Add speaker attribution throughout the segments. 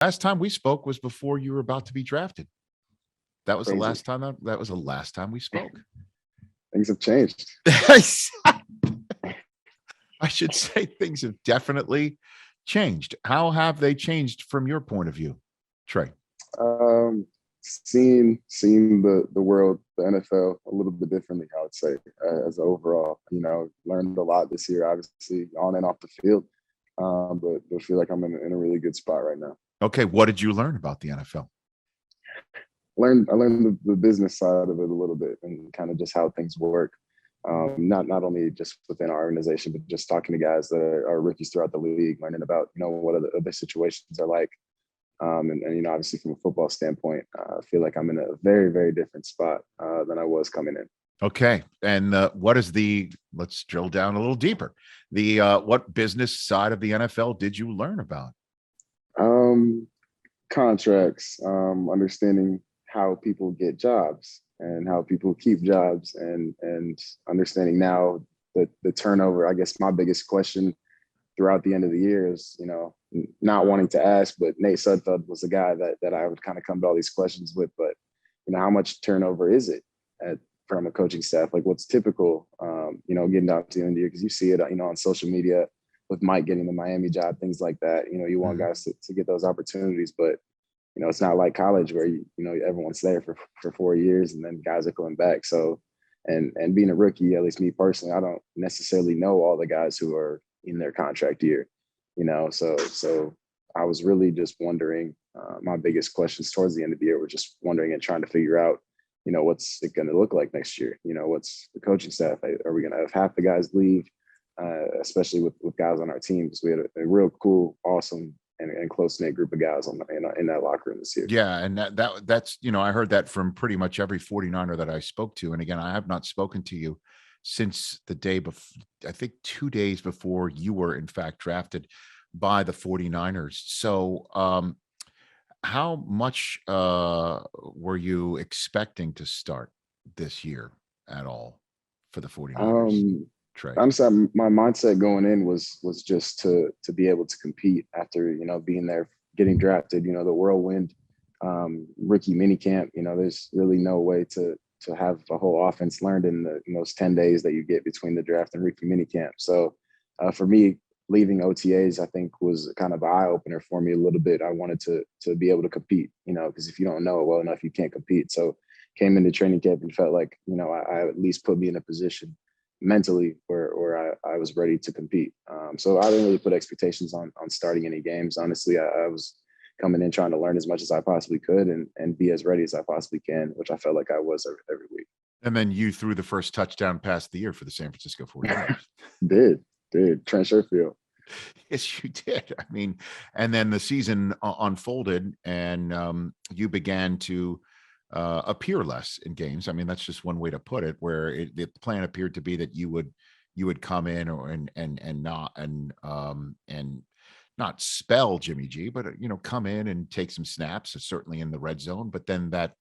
Speaker 1: Last time we spoke was before you were about to be drafted. That was the
Speaker 2: Crazy.
Speaker 1: last time that was the last time we spoke.
Speaker 2: Things have changed.
Speaker 1: I should say things have definitely changed. How have they changed from your point of view, Trey?
Speaker 2: Seeing the world, the NFL, a little bit differently, I would say, as overall. Learned a lot this year, obviously, on and off the field. But I feel like I'm in a really good spot right now.
Speaker 1: Okay, what did you learn about the NFL?
Speaker 2: I learned the business side of it a little bit and kind of just how things work. Not only just within our organization, but just talking to guys that are rookies throughout the league, learning about what other situations are like. And obviously from a football standpoint, I feel like I'm in a very, very different spot than I was coming in.
Speaker 1: Okay. And what is let's drill down a little deeper. What business side of the NFL did you learn about?
Speaker 2: Contracts, understanding how people get jobs and how people keep jobs and understanding now the turnover. I guess my biggest question throughout the end of the year is, not wanting to ask, but Nate Sudfeld was the guy that I would kind of come to all these questions with. But, how much turnover is it from a coaching staff? Like what's typical, getting down to the end of the year? Because you see it, on social media with Mike getting the Miami job, things like that. You want guys to get those opportunities, but, it's not like college where, everyone's there for 4 years and then guys are going back. So, and being a rookie, at least me personally, I don't necessarily know all the guys who are in their contract year. So I was really just wondering, my biggest questions towards the end of the year were just wondering and trying to figure out, what's it going to look like next year? What's the coaching staff? Are we going to have half the guys leave, especially with guys on our team? Because we had a real cool, awesome, and close-knit group of guys in that locker room this year.
Speaker 1: Yeah, and that's I heard that from pretty much every 49er that I spoke to. And again, I have not spoken to you since the day before, I think 2 days before you were in fact drafted by the 49ers. So how much were you expecting to start this year at all for the 49ers, Trey?
Speaker 2: I'm sorry, my mindset going in was just to be able to compete after, being there, getting drafted, the whirlwind rookie minicamp. There's really no way to have a whole offense learned in those 10 days that you get between the draft and rookie minicamp. So for me, leaving OTAs, I think was kind of an eye opener for me a little bit. I wanted to be able to compete, because if you don't know it well enough, you can't compete. So came into training camp and felt like, I at least put me in a position mentally where I was ready to compete. So I didn't really put expectations on starting any games. Honestly, I was coming in trying to learn as much as I possibly could and be as ready as I possibly can, which I felt like I was every week.
Speaker 1: And then you threw the first touchdown pass of the year for the San Francisco 49ers.
Speaker 2: Did Trent Sherfield.
Speaker 1: Yes, you did. I mean, and then the season unfolded and you began to appear less in games. I mean, that's just one way to put it, where the plan appeared to be that you would come in and not spell Jimmy G, but come in and take some snaps, certainly in the red zone. But then that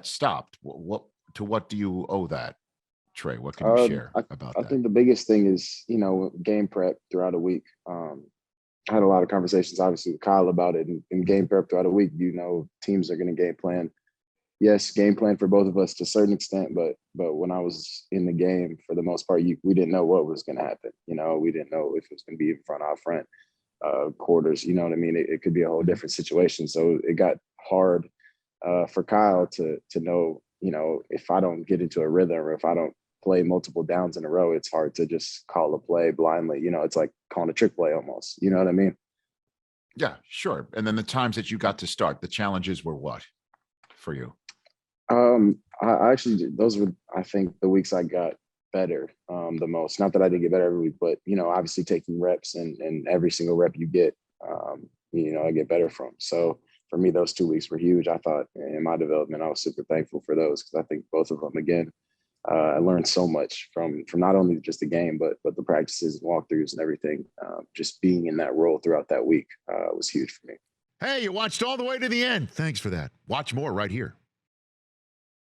Speaker 1: stopped. What do you owe that, Trey? What can you share about that?
Speaker 2: I think the biggest thing is, game prep throughout a week. I had a lot of conversations, obviously, with Kyle about it. And game prep throughout a week, teams are going to game plan. Yes, game plan for both of us to a certain extent, but when I was in the game, for the most part, we didn't know what was going to happen. We didn't know if it was going to be in front, out front, quarters. You know what I mean? It could be a whole different situation. So it got hard for Kyle to know, if I don't get into a rhythm or if I don't play multiple downs in a row, it's hard to just call a play blindly. It's like calling a trick play almost. You know what I mean?
Speaker 1: Yeah, sure. And then the times that you got to start, the challenges were what for you?
Speaker 2: I actually, those were, I think, the weeks I got better the most. Not that I didn't get better every week, but, obviously taking reps and every single rep you get, I get better from. So for me, those 2 weeks were huge. I thought in my development, I was super thankful for those because I think both of them, again, I learned so much from not only just the game, but the practices and walkthroughs and everything. Just being in that role throughout that week was huge for me.
Speaker 1: Hey, you watched all the way to the end. Thanks for that. Watch more right here.